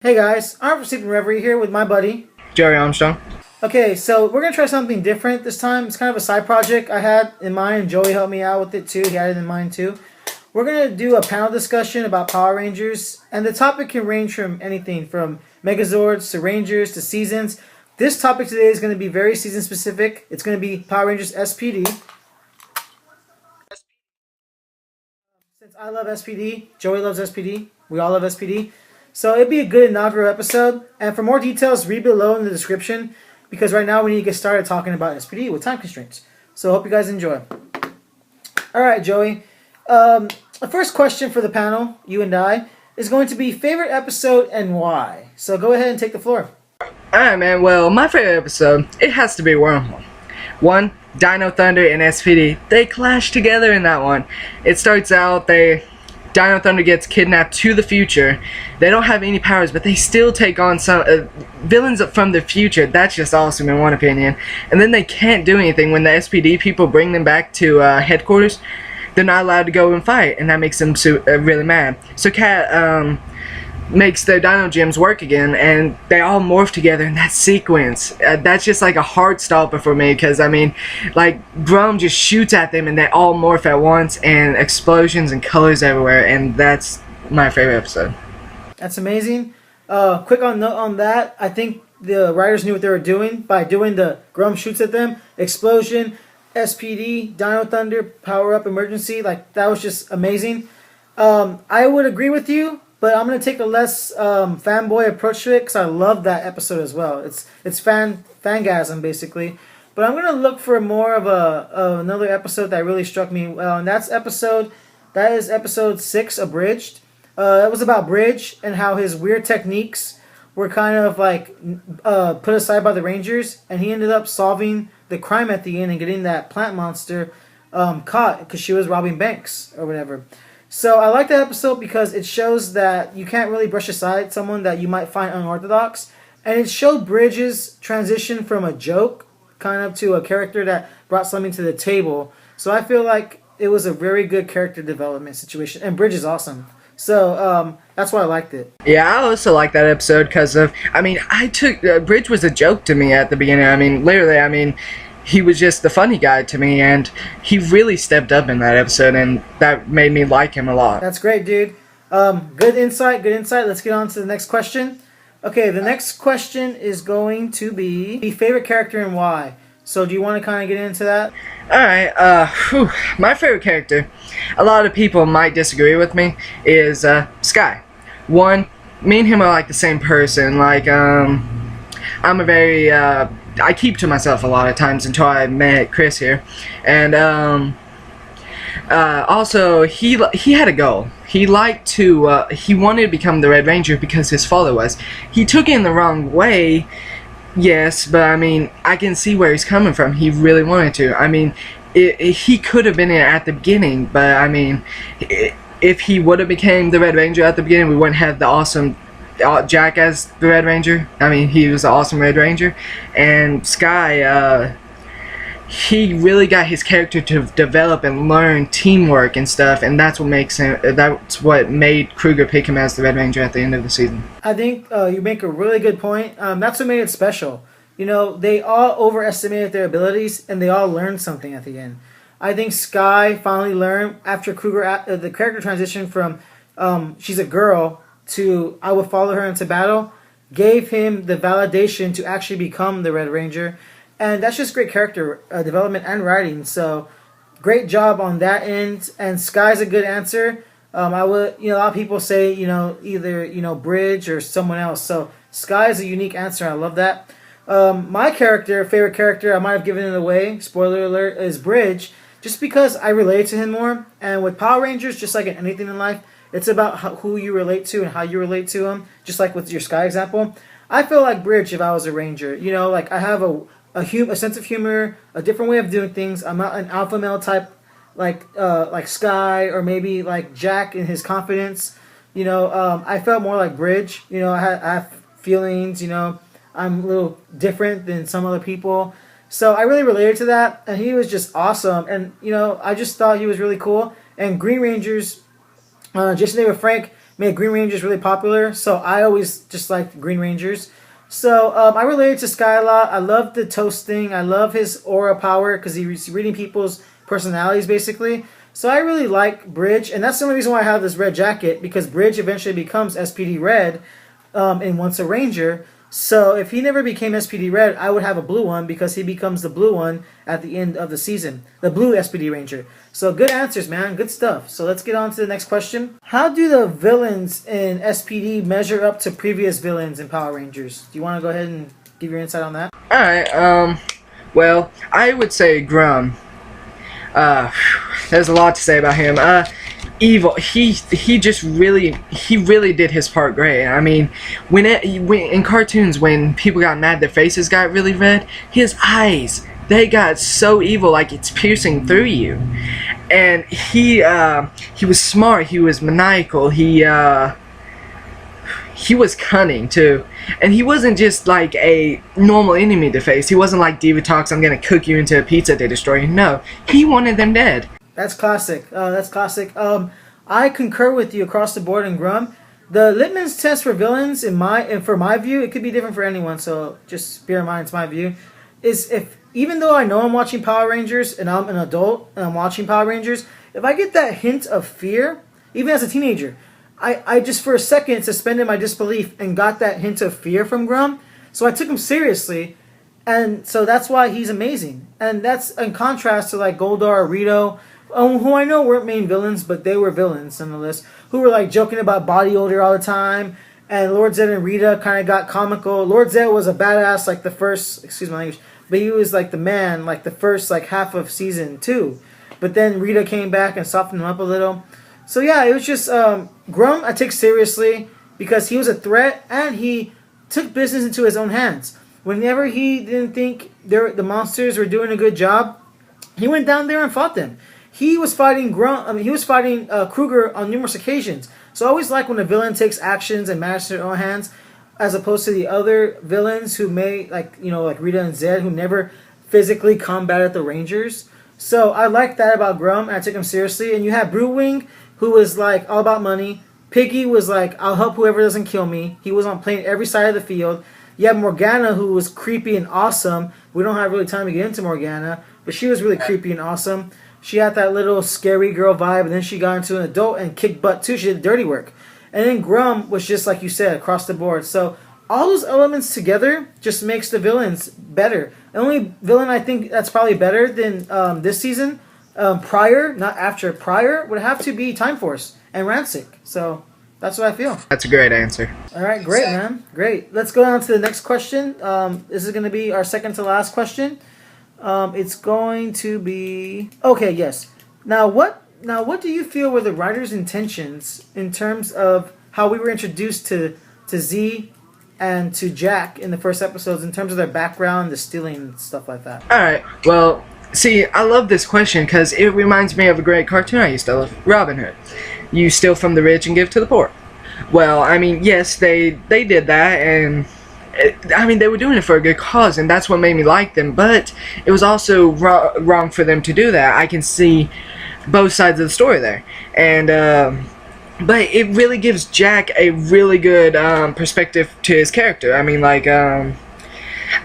Hey guys, I'm from AFSINREVERIE here with my buddy. Jerry Armstrong. Okay, so we're gonna try something different this time. It's kind of a side project I had in mind, and Joey helped me out with it too. He had it in mind too. We're gonna do a panel discussion about Power Rangers, and the topic can range from anything from Megazords to Rangers to seasons. This topic today is gonna be very season specific. It's gonna be Power Rangers SPD. Since I love SPD, Joey loves SPD. We all love SPD. So it'd be a good inaugural episode. And for more details, read below in the description. Because right now we need to get started talking about SPD with time constraints. So I hope you guys enjoy. Alright, Joey. The first question for the panel, you and I, is going to be favorite episode and why. So go ahead and take the floor. Alright, man. Well, my favorite episode, it has to be Wormhole. One, Dino Thunder and SPD, they clash together in that one. It starts out, Dino Thunder gets kidnapped to the future. They don't have any powers, but they still take on some villains from the future. That's just awesome in one opinion. And then they can't do anything when the SPD people bring them back to headquarters. They're not allowed to go and fight, and that makes them really mad. So Cat makes their Dino Gems work again, and they all morph together in that sequence. That's just like a heart stopper for me, because I mean, like, Grum just shoots at them and they all morph at once, and explosions and colors everywhere, and that's my favorite episode. That's amazing. Quick note on that, I think the writers knew what they were doing by doing the Grum shoots at them, explosion, SPD, Dino Thunder, power up emergency. Like, that was just amazing. I would agree with you, but I'm going to take a less fanboy approach to it because I love that episode as well. It's fangasm, basically. But I'm going to look for more of another episode that really struck me well, and that is episode 6, Abridged. It was about Bridge and how his weird techniques were kind of like put aside by the Rangers, and he ended up solving the crime at the end and getting that plant monster caught because she was robbing banks or whatever. So I like that episode because it shows that you can't really brush aside someone that you might find unorthodox. And it showed Bridges' transition from a joke kind of to a character that brought something to the table. So I feel like it was a very good character development situation. And Bridge is awesome. So that's why I liked it. Yeah, I also like that episode because I took Bridge was a joke to me at the beginning. I mean, literally, he was just the funny guy to me, and he really stepped up in that episode, and that made me like him a lot. That's great, dude. Good insight. Let's get on to the next question. Okay, the next question is going to be favorite character and why. So do you want to kind of get into that? Alright, my favorite character, a lot of people might disagree with me, is Sky. One, me and him are like the same person. Like, I'm a very, I keep to myself a lot of times until I met Chris here. And also, he had a goal. He liked to, he wanted to become the Red Ranger because his father was. He took it in the wrong way, yes, but I can see where he's coming from. He really wanted to. He could have been in at the beginning, but if he would have became the Red Ranger at the beginning, we wouldn't have the awesome Jack as the Red Ranger. He was an awesome Red Ranger, and Sky, he really got his character to develop and learn teamwork and stuff, and that's what made Kruger pick him as the Red Ranger at the end of the season. I think you make a really good point. That's what made it special. You know, they all overestimated their abilities, and they all learned something at the end. I think Sky finally learned after Kruger, the character transition from she's a girl to I will follow her into battle, gave him the validation to actually become the Red Ranger. And that's just great character development and writing. So, great job on that end. And Sky's a good answer. A lot of people say, either, Bridge or someone else. So, Sky is a unique answer. I love that. My favorite character, I might have given it away, spoiler alert, is Bridge. Just because I relate to him more. And with Power Rangers, just like in anything in life, it's about who you relate to and how you relate to them. Just like with your Sky example. I feel like Bridge if I was a Ranger. I have a sense of humor, a different way of doing things. I'm not an alpha male type like Sky or maybe like Jack in his confidence. I felt more like Bridge. I have feelings. I'm a little different than some other people. So I really related to that, and he was just awesome. And I just thought he was really cool. And Green Rangers, Jason David Frank, made Green Rangers really popular. So I always just liked Green Rangers. So I related to Sky a lot. I love the toast thing. I love his aura power because he's reading people's personalities basically. So I really like Bridge, and that's the only reason why I have this red jacket, because Bridge eventually becomes SPD Red and once a Ranger. So if he never became SPD Red, I would have a blue one because he becomes the blue one at the end of the season. The blue SPD Ranger. So good answers, man. Good stuff. So let's get on to the next question. How do the villains in SPD measure up to previous villains in Power Rangers? Do you want to go ahead and give your insight on that? Alright, well, I would say Grum. There's a lot to say about him. Evil. He really did his part great. I mean, when in cartoons, when people got mad, their faces got really red. His eyes, they got so evil, like it's piercing through you. And he was smart. He was maniacal. He was cunning too. And he wasn't just like a normal enemy to face. He wasn't like Diva Talks, I'm gonna cook you into a pizza to destroy you. No, he wanted them dead. That's classic. That's classic. I concur with you across the board in Grum. The litmus test for villains, for my view, it could be different for anyone. So just bear in mind, it's my view. Is if even though I know I'm watching Power Rangers and I'm an adult and I'm watching Power Rangers, if I get that hint of fear, even as a teenager, I just for a second suspended my disbelief and got that hint of fear from Grum. So I took him seriously, and so that's why he's amazing. And that's in contrast to like Goldar or Rito, who I know weren't main villains, but they were villains nonetheless, who were like joking about body odor all the time. And Lord Zed and Rita kind of got comical. Lord Zed was a badass like the first, excuse my language, but he was like the man like the first like half of season 2. But then Rita came back and softened him up a little. So yeah, it was just Grum I take seriously because he was a threat and he took business into his own hands. Whenever he didn't think the monsters were doing a good job, he went down there and fought them. He was fighting Kruger on numerous occasions. So I always like when a villain takes actions and matters in their own hands, as opposed to the other villains who may like Rita and Zed, who never physically combated the Rangers. So I like that about Grum, and I took him seriously. And you have Brewwing, who was like all about money. Piggy was like, I'll help whoever doesn't kill me. He was on playing every side of the field. You have Morgana, who was creepy and awesome. We don't have really time to get into Morgana, but she was really creepy and awesome. She had that little scary girl vibe, and then she got into an adult and kicked butt too. She did the dirty work. And then Grum was just like you said, across the board. So all those elements together just makes the villains better. The only villain I think that's probably better than this season, prior, not after, prior, would have to be Time Force and Rancic. So that's what I feel. That's a great answer. All right, great, man. Great. Let's go on to the next question. This is going to be our second to last question. It's going to be... Okay, yes. Now what do you feel were the writer's intentions in terms of how we were introduced to Z and to Jack in the first episodes, in terms of their background, the stealing, and stuff like that? Alright, well, see, I love this question because it reminds me of a great cartoon I used to love, Robin Hood. You steal from the rich and give to the poor. Well, I mean, yes, they did that, and I mean, they were doing it for a good cause, and that's what made me like them, but it was also wrong for them to do that. I can see both sides of the story there, and but it really gives Jack a really good perspective to his character. I mean, like,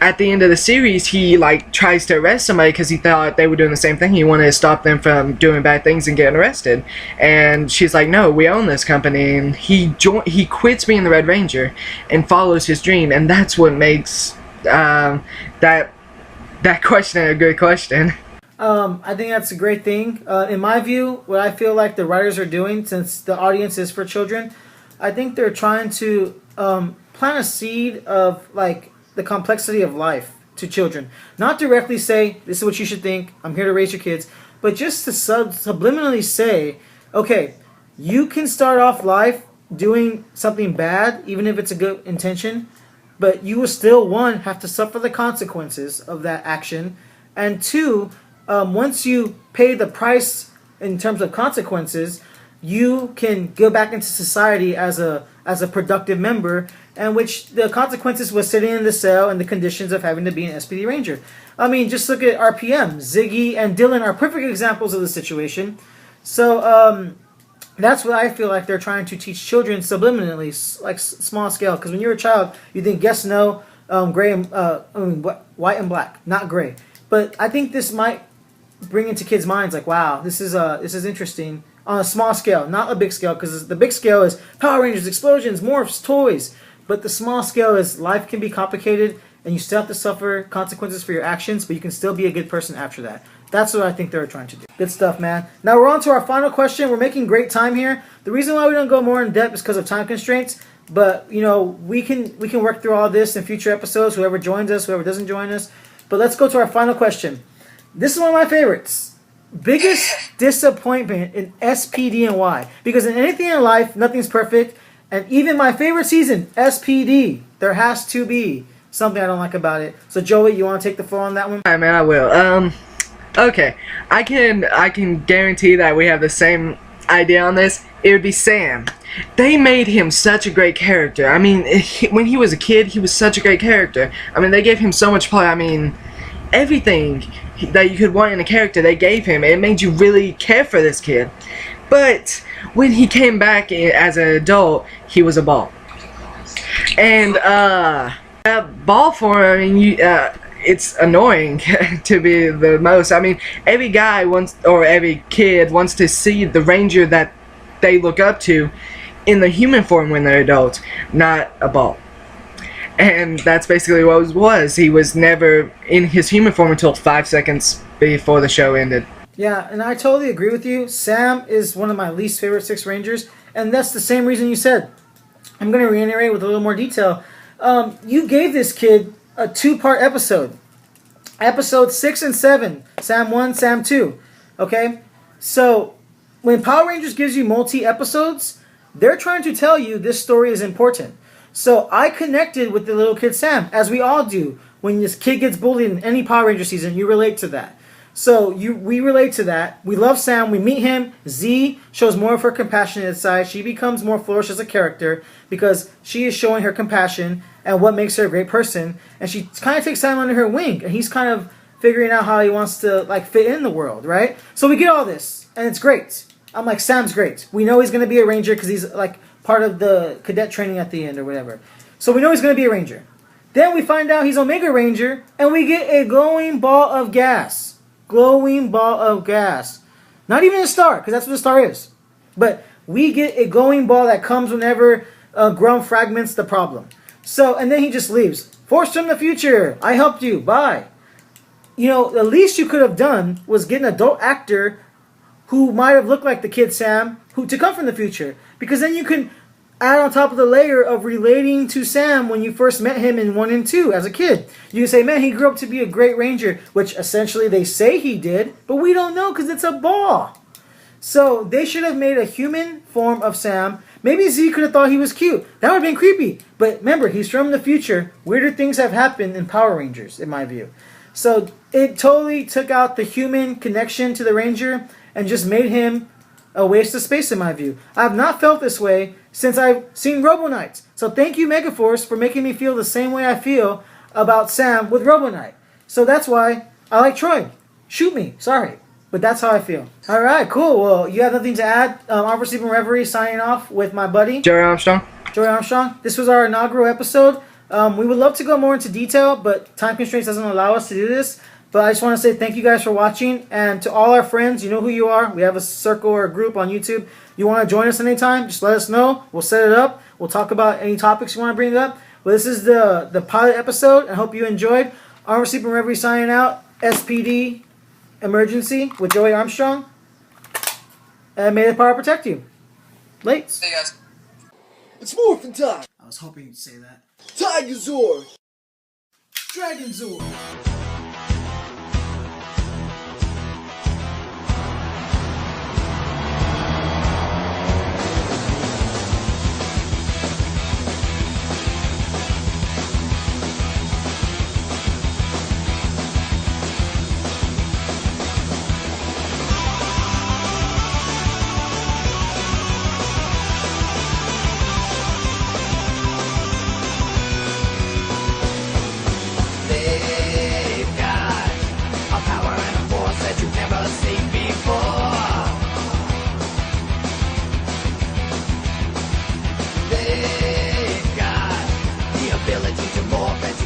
at the end of the series, he like tries to arrest somebody because he thought they were doing the same thing. He wanted to stop them from doing bad things and getting arrested. And she's like, "No, we own this company." And he quits being the Red Ranger and follows his dream. And that's what makes that question a good question. I think that's a great thing. In my view, what I feel like the writers are doing, since the audience is for children, I think they're trying to plant a seed of like the complexity of life to children. Not directly say, this is what you should think, I'm here to raise your kids, but just to subliminally say, okay, you can start off life doing something bad, even if it's a good intention, but you will still, one, have to suffer the consequences of that action, and two, once you pay the price in terms of consequences, you can go back into society as a productive member, and which the consequences was sitting in the cell and the conditions of having to be an SPD Ranger. I mean, just look at RPM. Ziggy and Dylan are perfect examples of the situation. So That's what I feel like they're trying to teach children subliminally, like small scale. Because when you're a child, you think yes, no, gray and white and black, not gray. But I think this might bring into kids' minds like, wow, this is interesting on a small scale, not a big scale. Because the big scale is Power Rangers, explosions, morphs, toys. But the small scale is life can be complicated, and you still have to suffer consequences for your actions, but you can still be a good person after that. That's what I think they're trying to do. Good stuff, man. Now we're on to our final question. We're making great time here. The reason why we don't go more in depth is because of time constraints. But you know, we can work through all this in future episodes. Whoever joins us, whoever doesn't join us. But let's go to our final question. This is one of my favorites. Biggest disappointment in SPD and why? Because in anything in life, nothing's perfect. And even my favorite season, SPD, there has to be something I don't like about it. So Joey, you want to take the floor on that one? Alright, man, I will. Okay, I can guarantee that we have the same idea on this. It would be Sam. They made him such a great character. I mean, when he was a kid, he was such a great character. I mean, they gave him so much play. I mean, everything that you could want in a character, they gave him. It made you really care for this kid. But when he came back as an adult, he was a ball. And that ball form, I mean, it's annoying to be the most. I mean, every guy wants, or every kid wants to see the Ranger that they look up to in the human form when they're adults, not a ball. And that's basically what it was. He was never in his human form until 5 seconds before the show ended. Yeah, and I totally agree with you. Sam is one of my least favorite Six Rangers, and that's the same reason you said. I'm going to reiterate with a little more detail. You gave this kid a 2-part episode. Episode 6 and 7. Sam 1, Sam 2. Okay? So, when Power Rangers gives you multi-episodes, they're trying to tell you this story is important. So, I connected with the little kid Sam, as we all do. When this kid gets bullied in any Power Ranger season, you relate to that. So, we relate to that. We love Sam. We meet him. Z shows more of her compassionate side. She becomes more flourished as a character because she is showing her compassion and what makes her a great person. And she kind of takes Sam under her wing. And he's kind of figuring out how he wants to like fit in the world, right? So we get all this. And it's great. I'm like, Sam's great. We know he's going to be a Ranger because he's like part of the cadet training at the end or whatever. So we know he's going to be a Ranger. Then we find out he's Omega Ranger. And we get a glowing ball of gas. Glowing ball of gas. Not even a star, because that's what a star is. But we get a glowing ball that comes whenever Grum fragments the problem. So, and then he just leaves. Force from the future. I helped you. Bye. You know, the least you could have done was get an adult actor who might have looked like the kid Sam to come from the future. Because then you can add on top of the layer of relating to Sam when you first met him in 1 and 2 as a kid. You can say, man, he grew up to be a great Ranger, which essentially they say he did, but we don't know because it's a ball. So they should have made a human form of Sam. Maybe Z could have thought he was cute. That would have been creepy. But remember, he's from the future. Weirder things have happened in Power Rangers, in my view. So it totally took out the human connection to the Ranger and just made him a waste of space, in my view. I have not felt this way since I've seen Robo Knights. So thank you, Megaforce, for making me feel the same way I feel about Sam with Robo Knight. So that's why I like Troy. Shoot me. Sorry. But that's how I feel. All right, cool. Well, you have nothing to add. AFSINREVERIE signing off with my buddy Joey Armstrong. Joey Armstrong. This was our inaugural episode. We would love to go more into detail, but time constraints doesn't allow us to do this. But I just want to say thank you guys for watching. And to all our friends, you know who you are. We have a circle or a group on YouTube. You want to join us anytime, just let us know. We'll set it up. We'll talk about any topics you want to bring up. But this is the pilot episode. I hope you enjoyed. AFSINREVERIE signing out. SPD Emergency with Joey Armstrong. And may the power protect you. Late. Hey guys. It's morphin' time! I was hoping you'd say that. Tiger Zord! Dragon Zord. ability to morph and to